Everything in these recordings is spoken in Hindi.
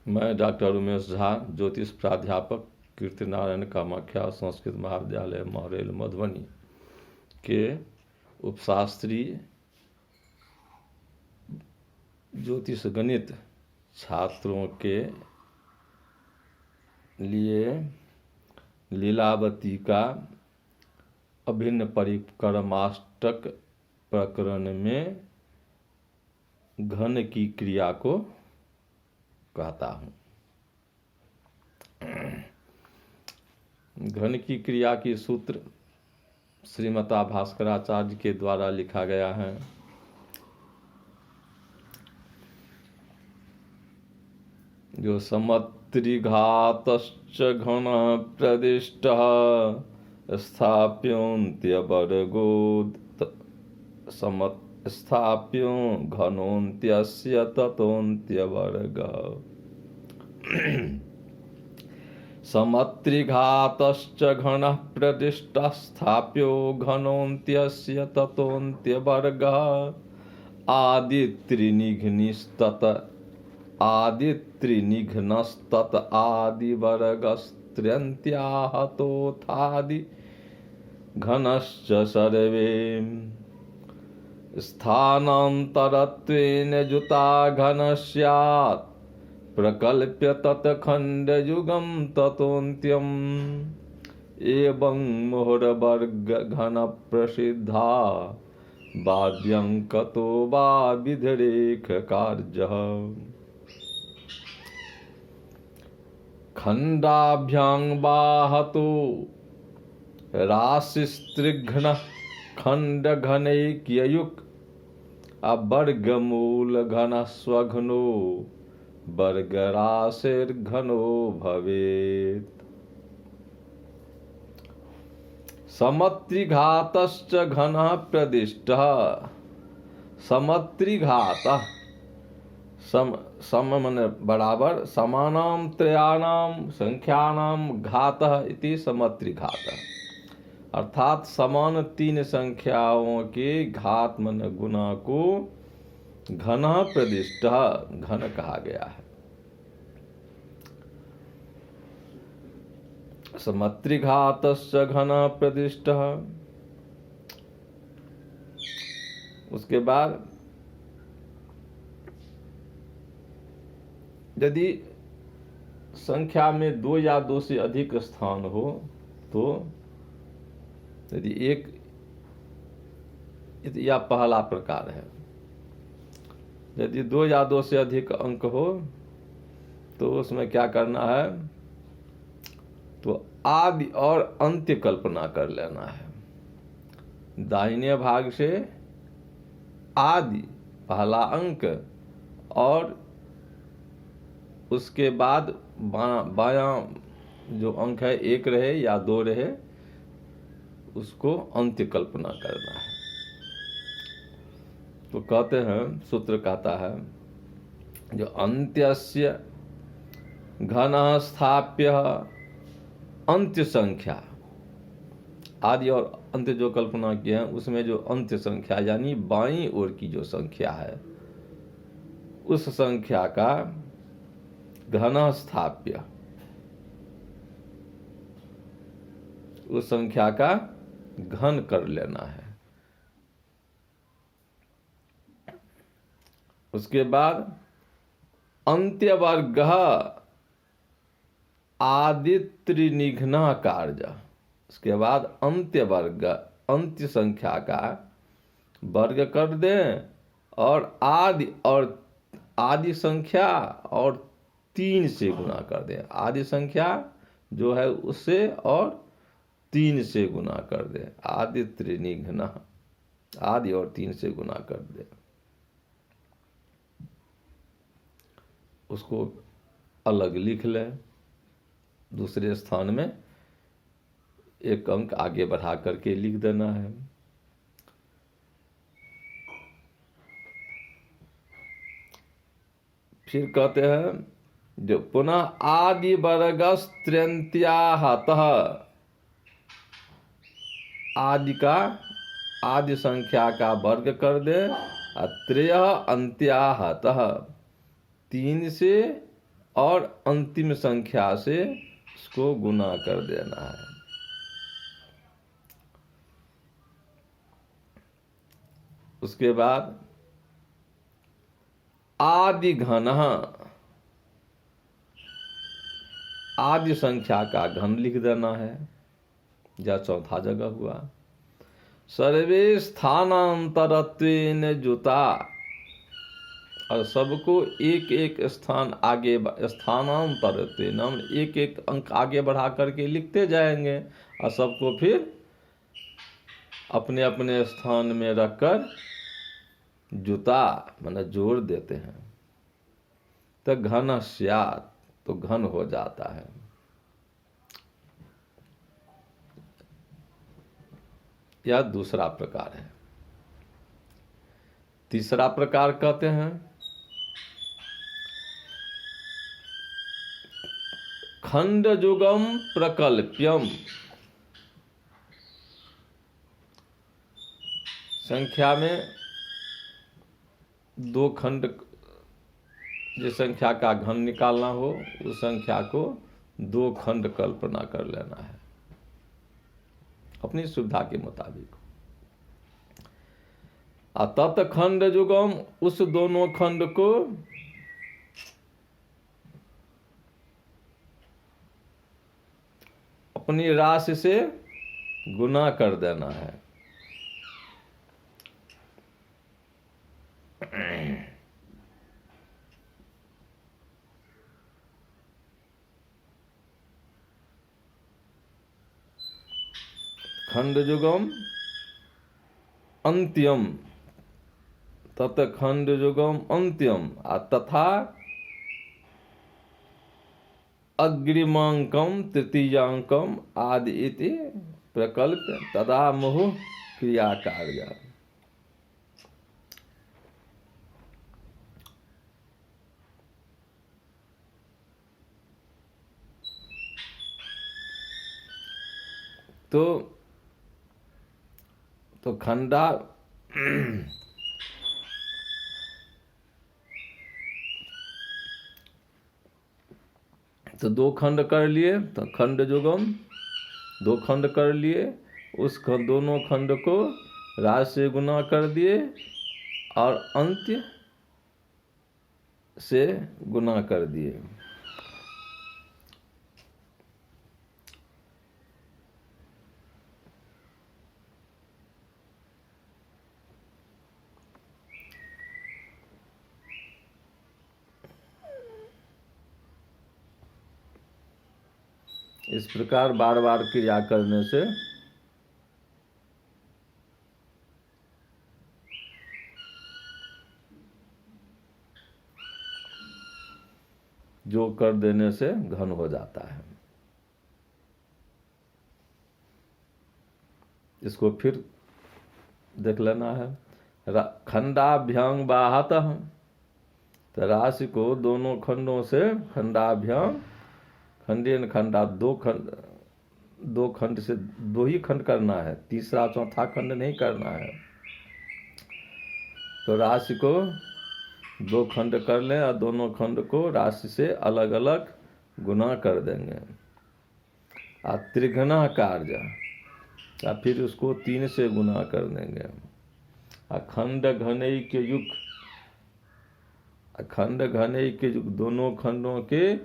मैं डॉक्टर उमेश झा, ज्योतिष प्राध्यापक, कीर्तिनारायण कामाख्या संस्कृत महाविद्यालय महरैल मधुबनी के उपशास्त्री ज्योतिष गणित छात्रों के लिए लीलावती का अभिन्न परिक्रमाष्टक प्रकरण में घन की क्रिया को कहता हूँ। घन की क्रिया की सूत्र श्रीमता भास्कराचार्य के द्वारा लिखा गया है। जो समत्रिघातश्च घन प्रदिष्टः स्थाप्योऽन्त्यवर्गोत् स्थाप्यो घनोऽन्त्यस्य ततोऽन्त्यवर्गः। समत्रिघातश्च घनः प्रदिष्टः स्थाप्यो घनोऽन्त्यस्य ततोऽन्त्यवर्गः। आदित्रिनिघ्नस्तत आदिवर्गस्त्र्यन्त्याहतोऽथादि घनश्च सर्वे। स्थानान्तरत्वेन जुता घन स्यात् प्रकल्प्य तत्खण्डयुगं ततोऽन्त्यम्। एवं मुहुरवर्ग घन प्रसिद्धा बाध्यङ्कतो वा विधिरेख कार्यः। खण्डाभ्यां बाहतो राशिस्त्रिघ्नः खण्डघनैक्ययुक् अवर्गमूलघनः स्वघनो वर्गराशिर्घनो भवेत्। समत्रिघातश्च घनः प्रदिष्टः। समत्रिघातः सम माने बराबर, समानां त्रयाणां संख्यानां घातः इति समत्रिघातः। अर्थात समान तीन संख्याओं के घात मन गुना को घन प्रदिष्ट घन कहा गया है। समत्रिघातश्च घन प्रदिष्ट। उसके बाद यदि संख्या में दो या दो से अधिक स्थान हो तो यदि एक, यह पहला प्रकार है। यदि दो या दो से अधिक अंक हो तो उसमें क्या करना है, तो आदि और अंत्य कल्पना कर लेना है। दाहिने भाग से आदि पहला अंक और उसके बाद बायां जो अंक है एक रहे या दो रहे, उसको अंत्य कल्पना करना है। तो कहते हैं, सूत्र कहता है, जो अंत्यस्य घन स्थाप्य अंत्य संख्या, आदि और अंत्य जो कल्पना की है उसमें जो अंत्य संख्या यानी बाईं ओर की जो संख्या है उस संख्या का घन स्थाप्य, उस संख्या का घन कर लेना है। उसके बाद अंत्यवर्ग आदित्रिनिघ्न कार्य। उसके बाद अंत्यवर्ग, अंत्य संख्या का वर्ग कर दें और आदि संख्या और 3 से गुना कर दें। आदि संख्या जो है उससे और 3 से गुना कर दे। आदित्रिनिघ्न, आदि और 3 से गुना कर दे। उसको अलग लिख ले, दूसरे स्थान में एक अंक आगे बढ़ा करके लिख देना है। फिर कहते हैं, जो पुनः आदि वर्गस्त्र्यन्त्याहतः, आदि संख्या का वर्ग कर दे। त्रय अंत्याहतः, 3 से और अंतिम संख्या से इसको गुना कर देना है। उसके बाद आदि घन, आदि संख्या का घन लिख देना है, या चौथा जगह हुआ। सर्वे स्थानांतरत्वेन जुता, और सबको एक एक स्थान आगे, स्थानांतरत्वेन एक एक अंक आगे बढ़ा करके लिखते जाएंगे, और सबको फिर अपने अपने स्थान में रखकर जुता माने जोड़ देते हैं, तो घन स्यात्, तो घन हो जाता है। यह दूसरा प्रकार है। तीसरा प्रकार कहते हैं खंडयुगम प्रकल्प्यम। संख्या में दो खंड, जिस संख्या का घन निकालना हो उस संख्या को दो खंड कल्पना कर लेना है अपनी सुविधा के मुताबिक। तत्खंड युगम, उस दोनों खंड को अपनी राशि से गुना कर देना है। खंड युगम अंत्यम, तत्खंड युगम अंत्यम, तथा अग्रिमांकम तृतीयांकम आदि इति प्रकल्प तदा मुहुः क्रिया कार्य। तो खंडा तो दो खंड कर लिए, तो खंड युगम दो खंड कर लिए, उस दोनों खंड को राशि से गुना कर दिए और अंत्य से गुना कर दिए। इस प्रकार बार बार क्रिया करने से जो कर देने से घन हो जाता है। इसको फिर देख लेना है। खंडाभ्याम बाहतः, तो राशि को दोनों खंडों से खंडाभ्याम, खंडेन खंडा, दो खंड से दो ही खंड करना है, तीसरा चौथा खंड नहीं करना है। तो राशि को दो खंड कर लें और दोनों खंड को राशि से अलग अलग गुना कर देंगे। और त्रिगुणा कार्य, या फिर उसको 3 से गुना कर देंगे। अखंड घनैक युग, अखंड घनैक युग, दोनों खंडों के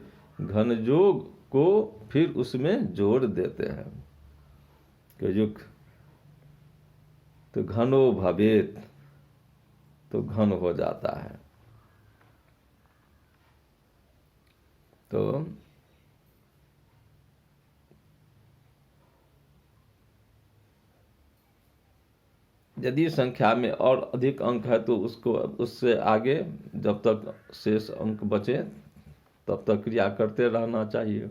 घन योग को फिर उसमें जोड़ देते हैं कि युग, तो घनो भवेत, तो घन हो जाता है। तो यदि संख्या में और अधिक अंक है तो उसको उससे आगे जब तक शेष अंक बचे तब तक क्रिया करते रहना चाहिए।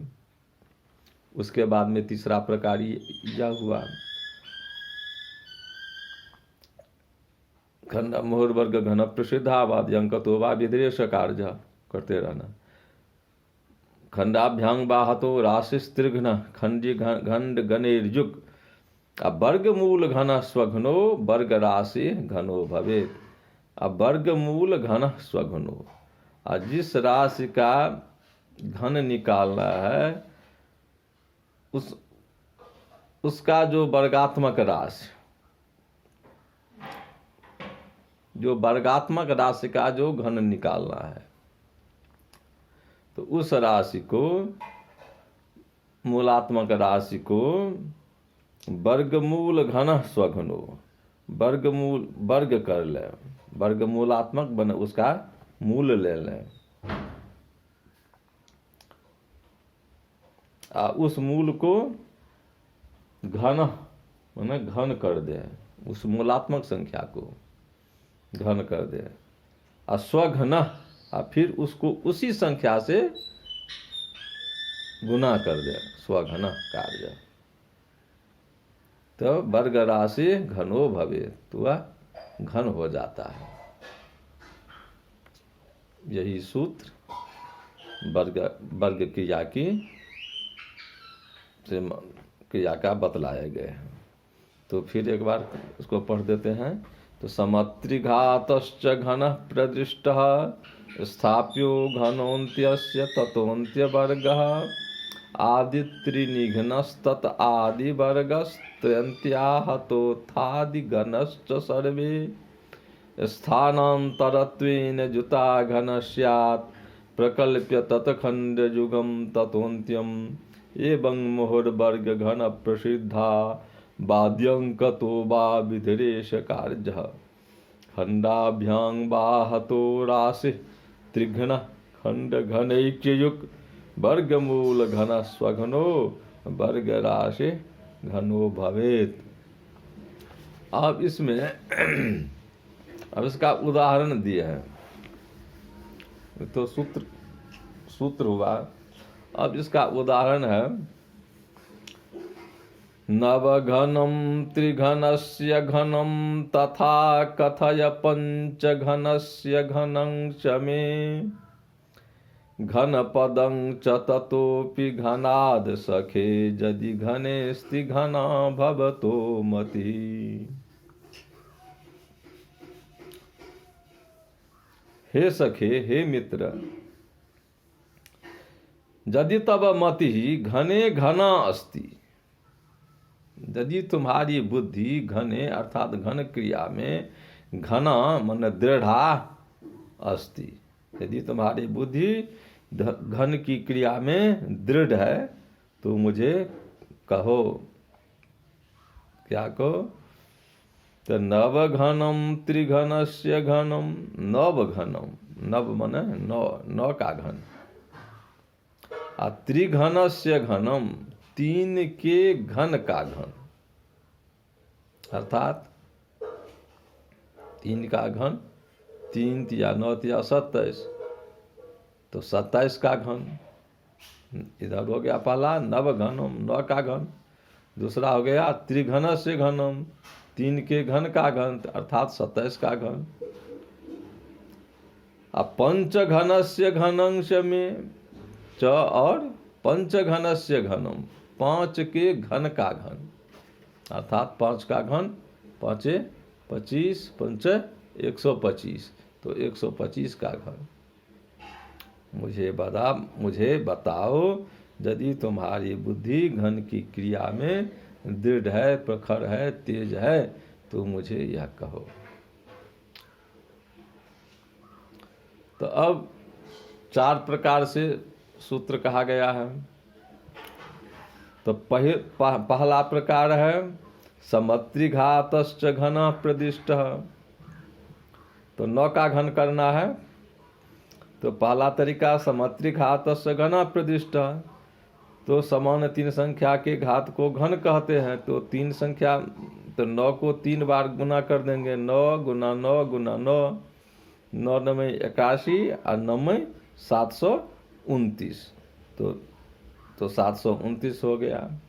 उसके बाद में तीसरा प्रकार यह हुआ खंड मुहुर्वर्ग घन प्रसिद्धावाद अंकतो वा विदेश कार्य करते रहना। खंडाभ्यांग बाहतो राशिस्त्रिघ्न खंडी खंड गणेर्युग, अब वर्गमूल घन स्वघ्नो वर्ग राशि घनो भवेत। अब वर्गमूल घन स्वघ्नो, जिस राशि का घन निकालना है, उसका जो वर्गात्मक राशि, जो वर्गात्मक राशि का जो घन निकालना है, तो उस राशि को, मूलात्मक राशि को वर्गमूल घन स्वघनो, वर्गमूल वर्ग कर ले, वर्गमूलात्मक बने, उसका मूल ले लें, उस मूल को घन माने घन कर दे, उस मूलात्मक संख्या को घन कर दे, और स्वघन, फिर उसको उसी संख्या से गुना कर दे, स्वघन कार्य, तो वर्ग राशि घनो भवे, तो वह घन हो जाता है। यही सूत्र वर्ग क्रिया की से क्रिया का बतलाए गए हैं। तो फिर एक बार उसको पढ़ देते हैं। तो समत्रिघातश्च घन प्रदृष्ट स्थाप्यो घनोन्त्यस्य ततोन्त्य वर्गः आदित्रिनिघ्नस्तत आदि वर्गस्त्रयन्त्याहतोथादि घनश्च सर्वे स्थानान्तरत्वेन जुता घन स्यात् प्रकल्प्य तत्खण्डयुगं ततोन्त्यम् एवं मुहुर्वर्ग घन प्रसिद्धा बाद्यंकतो वा विधिरेश कार्यः खंडाभ्यां बाहतो राशि त्रिघ्न खंड घनैक्ययुक् वर्गमूल घन स्वघनो वर्ग राशि घनो भवेत्। अब इसमें अब इसका उदाहरण दिए हैं। तो सूत्र हुआ। अब इसका उदाहरण है नवघनम त्रिघनस्य घनम तथा कथय पंचघनस्य घनं च मे घनपदं च ततोऽपि घनाद् सखे यदि घनेस्ति घना भवतो मति। हे सखे, हे मित्र, यदि तब मति घने घना अस्ति, यदि तुम्हारी बुद्धि घने अर्थात घन क्रिया में घना मन दृढ़ा अस्ति, यदि तुम्हारी बुद्धि घन की क्रिया में दृढ़ है तो मुझे कहो। क्या कहो? तो नव घनम त्रिघनस्य घनम, नव घनम, नव मन नौ का घन, त्रिघनस्य घनम, तीन के घन का घन, अर्थात तीन का घन, तीन या 9 या 27, तो 27 का घन। इधर हो गया पहला नव घनम, 9 का घन। दूसरा हो गया त्रिघनस्य घनम, तीन के घन का घन, अर्थात 27 का घन। अब पंचघनस्य घनंश में च और पंचघनस्य घनम, 5 के घन का घन, अर्थात 5 का घन, 5 25, 5 125, तो 125 का घन। मुझे बताओ यदि तुम्हारी बुद्धि घन की क्रिया में दृढ़ है, प्रखर है, तेज है, तो मुझे यह कहो। तो अब 4 प्रकार से सूत्र कहा गया है। तो पहला प्रकार है समत्रिघातश्च घन प्रदिष्ट। तो 9 का घन करना है। तो पहला तरीका समत्रिघातश्च घन प्रदिष्ट। तो समान 3 संख्या के घात को घन कहते हैं। तो 3 संख्या, तो 9 को 3 बार गुना कर देंगे। 9 गुना 9 गुना 9, 9 9 81 और 9 729, तो 729 हो गया।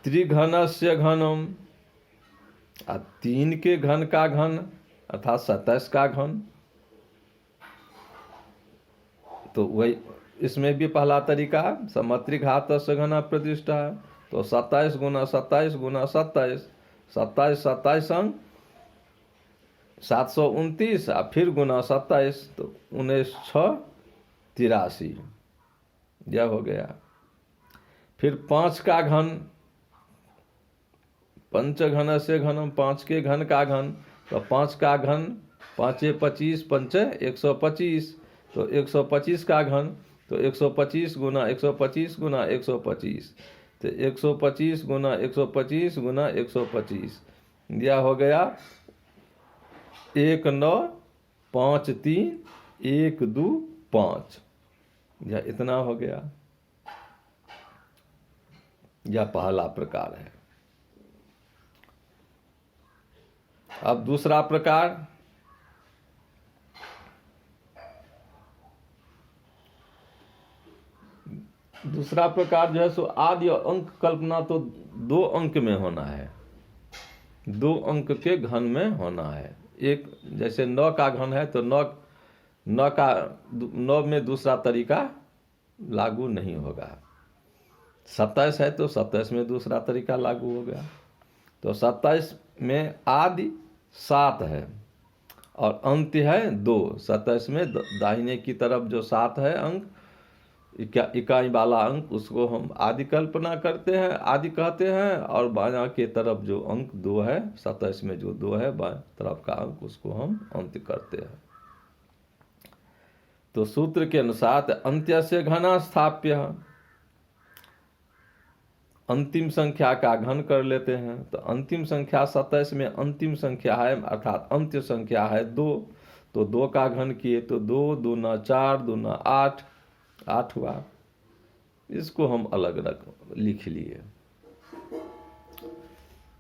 त्रिघनस्य घनम, 3 के घन का घन, अर्थात 27 का घन। तो वही इसमें भी पहला तरीका समत्रिघातस्य घन प्रतिष्ठा। तो 27 गुना 27 गुना 27, 27 27 अंक 729 और फिर गुना 27 तो 19,683 यह हो गया। फिर 5 का घन, पंचघन से घनम, 5 के घन का घन, तो 5 का घन 5 25 5 125, तो 125 का घन, तो 125 गुना 125 गुना 125, तो 125 गुना 125 गुना 125 यह हो गया 1953,125 यह इतना हो गया। यह पहला प्रकार है। अब दूसरा प्रकार, दूसरा प्रकार जो है सो आदि और अंक कल्पना तो 2 अंक में होना है, 2 अंक के घन में होना है। एक जैसे 9 का घन है तो 9 में दूसरा तरीका लागू नहीं होगा। 27 है तो 27 में दूसरा तरीका लागू हो गया। तो 27 में आदि 7 है और अंत्य है 2। 27 में दाहिने की तरफ जो 7 है अंक, इकाई वाला अंक, उसको हम आदि कल्पना करते हैं, आदि कहते हैं, और बायां के तरफ जो अंक 2 है, 27 में जो 2 है बाएं तरफ का अंक, उसको हम अंत्य करते हैं। तो सूत्र के अनुसार अंत्य से घना स्थाप्य, अंतिम संख्या का घन कर लेते हैं। तो अंतिम संख्या 27 में अंतिम संख्या है, अर्थात अंत्य संख्या है 2, तो 2 का घन किए तो 2 दूना 4 दूना 8, 8 हुआ। इसको हम अलग लिख लिए।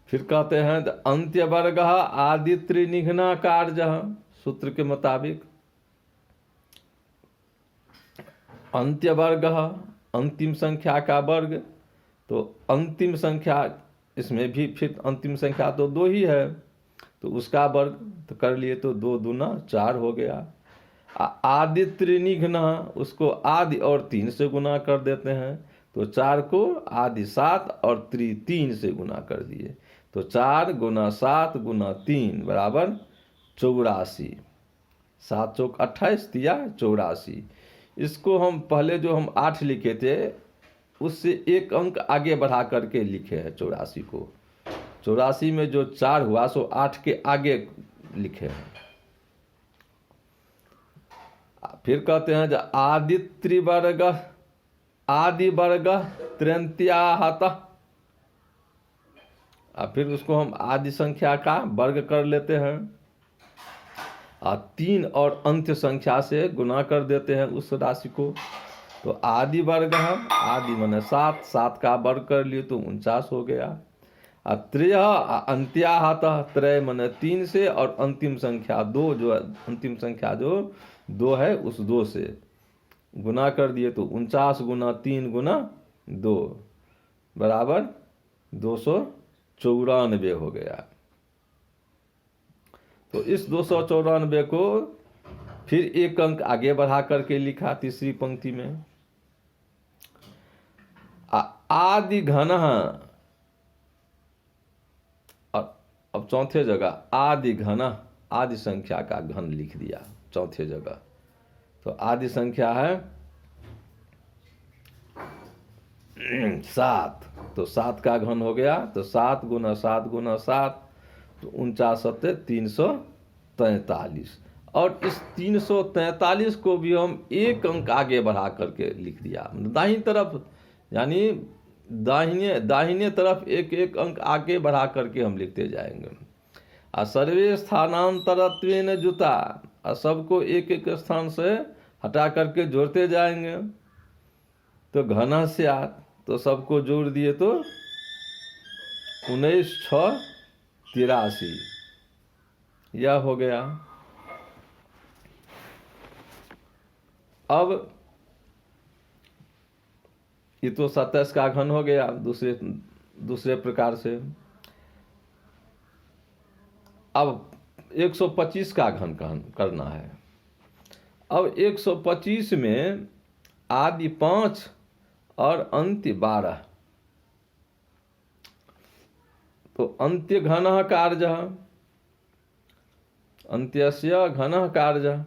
फिर कहते हैं अंत्य वर्ग आदि त्रिनिघ्ना कार्य, सूत्र के मुताबिक अंत्य वर्ग अंतिम संख्या का वर्ग, तो अंतिम संख्या, इसमें भी फिर अंतिम संख्या तो 2 ही है, तो उसका वर्ग तो कर लिए तो 2 दूना 4 हो गया। आदि त्रिनिघ्ना, उसको आदि और 3 से गुना कर देते हैं, तो 4 को आदि 7 और 3 से गुना कर दिए, तो 4 गुना 7 गुना 3 बराबर 84। 7 चौक 28 दिया 84। इसको हम पहले जो हम 8 लिखे थे उससे एक अंक आगे बढ़ा करके लिखे हैं 84 को। 84 में जो 4 हुआ सो 8 के आगे लिखे हैं। फिर कहते हैं जो आदित्रि वर्ग, आदि वर्ग त्र्यंत्याहत, फिर उसको हम आदि संख्या का वर्ग कर लेते हैं, 3 और अंत्य संख्या से गुना कर देते हैं उस राशि को। तो आदि वर्ग है, आदि माने 7, 7 का वर्ग कर लिए तो 49 हो गया। त्रय अंत्याहत, त्रय माने 3 से, और अंतिम संख्या 2, जो अंतिम संख्या जो 2 है उस 2 से गुना कर दिए तो 49 गुना 3 गुना 2 बराबर 294 हो गया। तो इस 294 को फिर एक अंक आगे बढ़ा करके लिखा तीसरी पंक्ति में, आदि घन, और अब चौथे जगह आदि घन, आदि संख्या का घन लिख दिया चौथे जगह। तो आदि संख्या है 7, तो 7 का घन हो गया, तो 7 गुना 7 गुना 7, तो 49 343। और इस 343 को भी हम एक अंक आगे बढ़ा करके लिख दिया दाहिनी तरफ, यानी दाहिने तरफ एक एक अंक आगे बढ़ा करके हम लिखते जाएंगे। सर्वे स्थानांतरत्वेन जुता, सबको एक एक स्थान से हटा करके जोड़ते जाएंगे। तो घना से तो सबको जोड़ दिए तो 19,683 यह हो गया। अब ये तो 27 का घन हो गया दूसरे प्रकार से। अब 125 का घन करना है। अब 125 में आदि 5 और अंत्य 12, तो अंत्य घन कार्य, अंत्यस्य घन कार्य,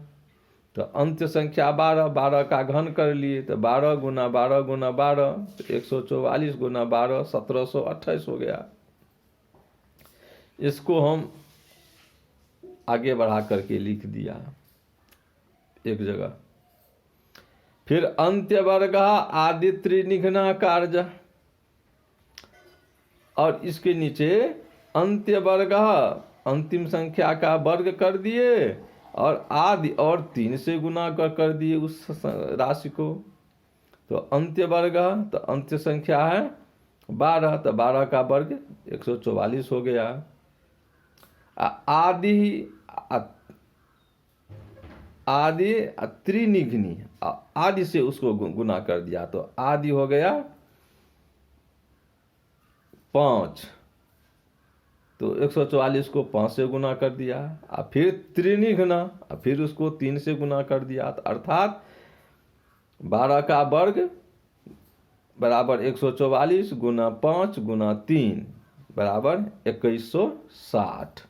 तो अंत्य संख्या 12, 12 का घन कर लिए तो 12 गुना 12 गुना 12 तो 144 गुना 12 1728 हो गया। इसको हम आगे बढ़ा करके लिख दिया एक जगह। फिर अंत्य वर्ग आदि त्रिनिघ्न कार्य, और इसके नीचे अंत्य वर्ग अंतिम संख्या का वर्ग कर दिए और आदि और 3 से गुना कर दिए उस राशि को। तो अंत्य वर्ग, तो अंत्य संख्या है 12, तो 12 का वर्ग 144 हो गया। आदि त्रिनिघ्नी, आदि से उसको गुना कर दिया तो आदि हो गया 5, तो 144 को 5 से गुना कर दिया, और फिर त्रिनिघ्न, और फिर उसको 3 से गुना कर दिया, तो अर्थात 12 का वर्ग बराबर 144 गुना 5 गुना 3 बराबर 2160।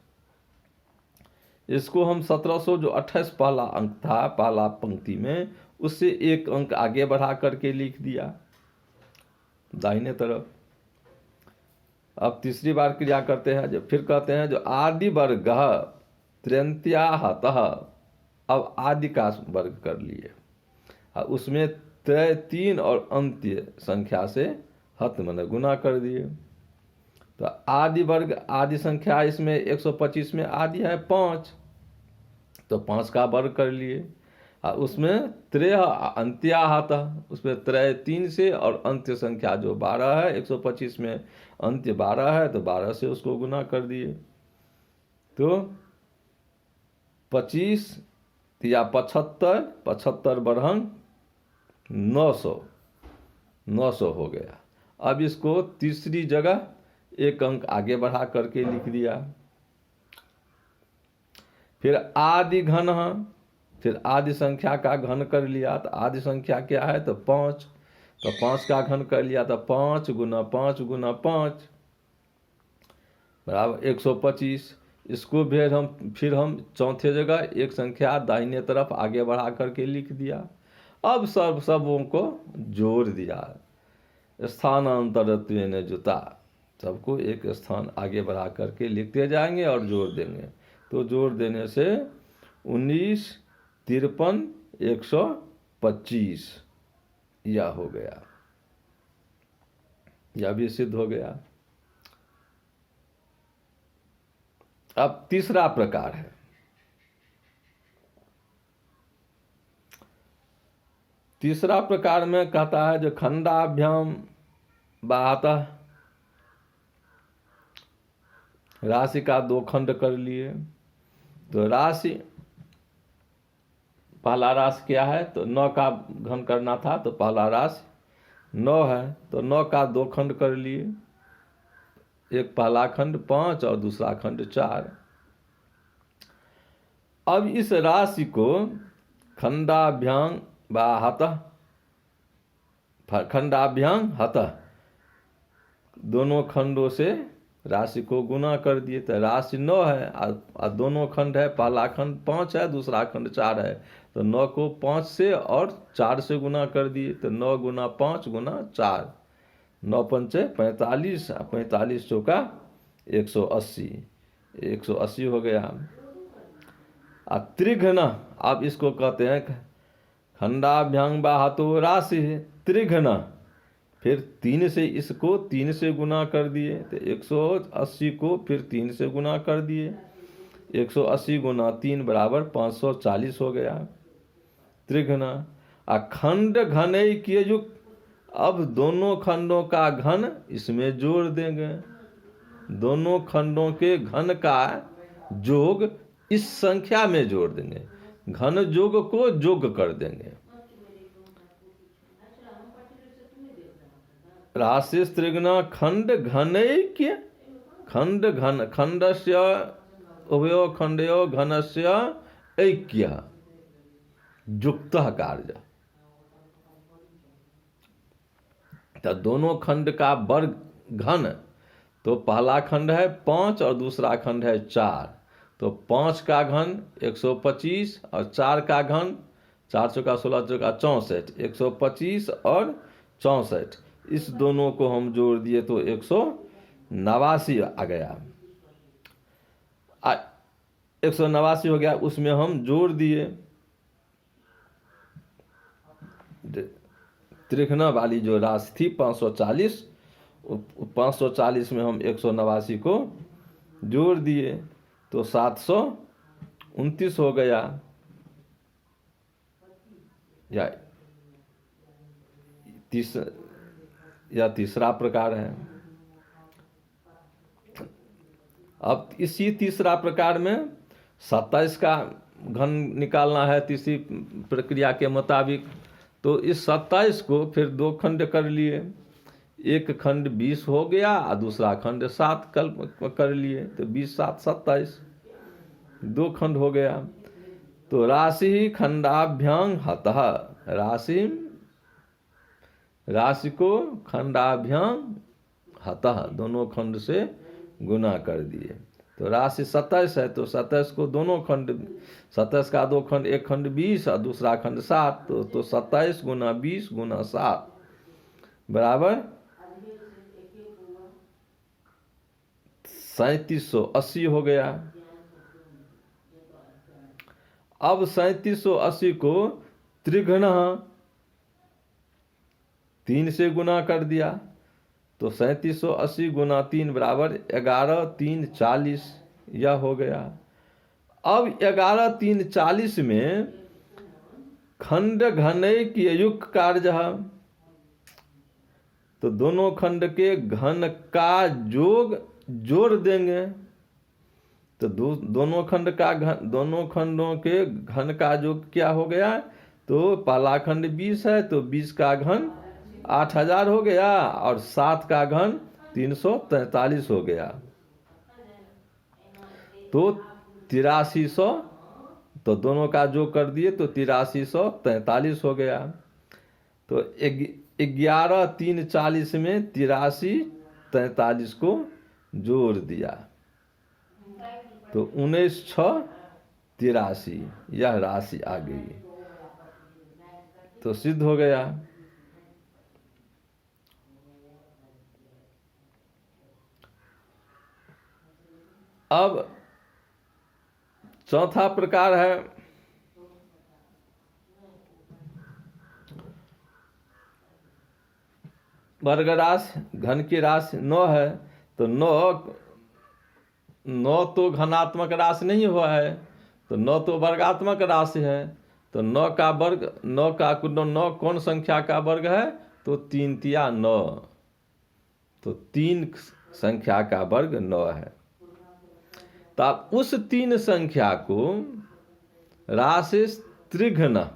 इसको हम 1700 जो 28 पहला अंक था पहला पंक्ति में, उससे एक अंक आगे बढ़ा करके लिख दिया दाहिने तरफ। अब तीसरी बार क्रिया करते हैं, जो फिर कहते हैं जो आदि वर्ग त्रयंत्याहतः, अब आदि का वर्ग कर लिए, और उसमें त्रय 3 और अंत्य संख्या से हत मैंने गुना कर दिए। तो आदि वर्ग आदि संख्या इसमें 125 में आदि है 5, तो 5 का वर्ग कर लिए, और उसमें त्रय अंत्याहत, उसमें त्रय 3 से और अंत्य संख्या जो 12 है, 125 में अंत्य 12 है तो 12 से उसको गुना कर दिए। तो 25 या 75, 75 बरहंग 900 हो गया। अब इसको तीसरी जगह एक अंक आगे बढ़ा करके लिख दिया। फिर आदि घन, फिर आदि संख्या का घन कर लिया, तो आदि संख्या क्या है तो 5, तो 5 का घन कर लिया, तो 5 गुना 5 गुना 5 बराबर 125। इसको फिर हम चौथे जगह एक संख्या दाहिने तरफ आगे बढ़ा करके लिख दिया। अब सबों को जोड़ दिया, स्थानांतरत्वेन जुता, सबको एक स्थान आगे बढ़ा करके लिखते जाएंगे और जोड़ देंगे। तो जोड़ देने से 19 53 125 यह हो गया, यह भी सिद्ध हो गया। अब तीसरा प्रकार है, तीसरा प्रकार में कहता है जो खंडाभ्याम बातः, राशि का 2 खंड कर लिए। तो राशि पहला राशि क्या है तो 9 का घन करना था, तो पहला राशि 9 है, तो 9 का 2 खंड कर लिए, एक पहला खंड 5 और दूसरा खंड 4। अब इस राशि को खंडाभ्याम बाहतः, खंडाभ्याम हतः, दोनों खंडों से राशि को गुना कर दिए। तो राशि 9 है और दोनों खंड है, पहला खंड 5 है दूसरा खंड 4 है, तो 9 को 5 से और 4 से गुना कर दिए। तो 9 गुना 5 गुना 4, 9 पंचे 45, 45 चौका 180 हो गया। त्रिघ्न, अब इसको कहते हैं खंडाभ्याम बाहतो राशि त्रिघ्न, फिर 3 से इसको 3 से गुना कर दिए, तो 180 को फिर 3 से गुना कर दिए, 180 गुना 3 बराबर 540 हो गया त्रिघ्न। खंड घनैक्य युक्त, अब दोनों खंडों का घन इसमें जोड़ देंगे, दोनों खंडों के घन का जोग इस संख्या में जोड़ देंगे, घन जोग को जोग कर देंगे। राशि त्रिघ्न खंड घनैक्य, खंड घन, खंडस्य उभयो खंडयो घनस्य ऐक्य युक्तः कार्य। तो दोनों खंड का वर्ग घन, तो पहला खंड है 5 और दूसरा खंड है 4, तो 5 का घन 125 और 4 का घन 4 चौका 16 चौका 64, 125 और 64, इस दोनों को हम जोड़ दिए तो 189 आ गया। 189 हो गया, उसमें हम जोड़ दिए त्रिघ्ना वाली जो राशि थी 540, 540 में हम 189 को जोड़ दिए तो 729 हो गया। या तीसरा प्रकार है। अब इसी तीसरा प्रकार में 27 का घन निकालना है तीसरी प्रक्रिया के मुताबिक। तो इस 27 को फिर 2 खंड कर लिए, एक खंड 20 हो गया और दूसरा खंड 7 कर लिए, तो 20 7 27, 2 खंड हो गया। तो राशि खंडाभ्यां हतः, राशि को खंडाभ्यां हतः दोनों खंड से गुना कर दिए। तो राशि 27 है तो 27 को दोनों खंड, 27 का 2 खंड, एक खंड 20 और दूसरा खंड 7, तो 27 गुना 20 गुना 7 बराबर 3780 हो गया। अब 3780 को त्रिघ्न 3 से गुना कर दिया तो 3780 गुना 3 बराबर 11 3 40, यह हो गया। अब 11 3 40 में खंड घनैक युक्त कार्य है, तो दोनों खंड के घन का जोड़ देंगे। तो दोनों खंडों के घन का योग क्या हो गया? तो पहला खंड 20 है तो 20 का घन 8000 हो गया और 7 का घन 343 हो गया, तो 8300, तो दोनों का जोड़ कर दिए तो 8343 हो गया। तो 11 3 40 में 83 43 को जोड़ दिया तो 19 6 83, यह राशि आ गई, तो सिद्ध हो गया। अब चौथा प्रकार है वर्ग राशि। घन की राशि 9 है तो 9 तो घनात्मक राशि नहीं हुआ है, तो 9 तो वर्गात्मक राशि है। तो 9 का वर्ग, 9 कौन संख्या का वर्ग है? तो 3 तिया 9, तो 3 संख्या का वर्ग 9 है। तब उस 3 संख्या को राशि त्रिघ्न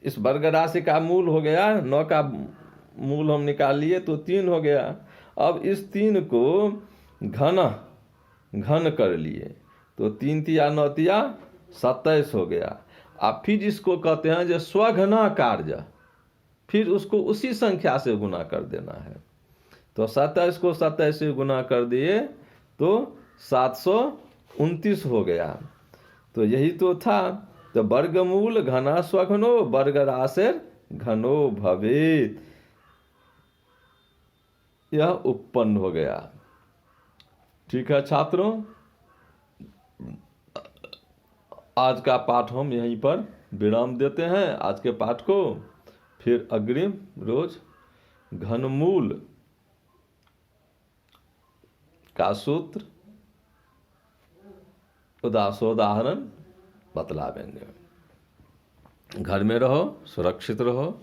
इस वर्ग राशि का मूल हो गया, 9 का मूल हम निकाल लिए तो 3 हो गया। अब इस 3 को घन कर लिए तो 3 तिया 9 तिया 27 हो गया। अब फिर इसको कहते हैं जो स्वघना कार्य, फिर उसको उसी संख्या से गुना कर देना है। तो 27 को 27 से गुना कर दिए तो 729 हो गया। तो यही तो था। तो वर्गमूल घना स्वघनो वर्ग राशिर घनो भवेत, यह उत्पन्न हो गया। ठीक है छात्रों, आज का पाठ हम यहीं पर विराम देते हैं। आज के पाठ को फिर अग्रिम रोज घनमूल का सूत्र उदाहरण बतलावेंगे। घर में रहो, सुरक्षित रहो।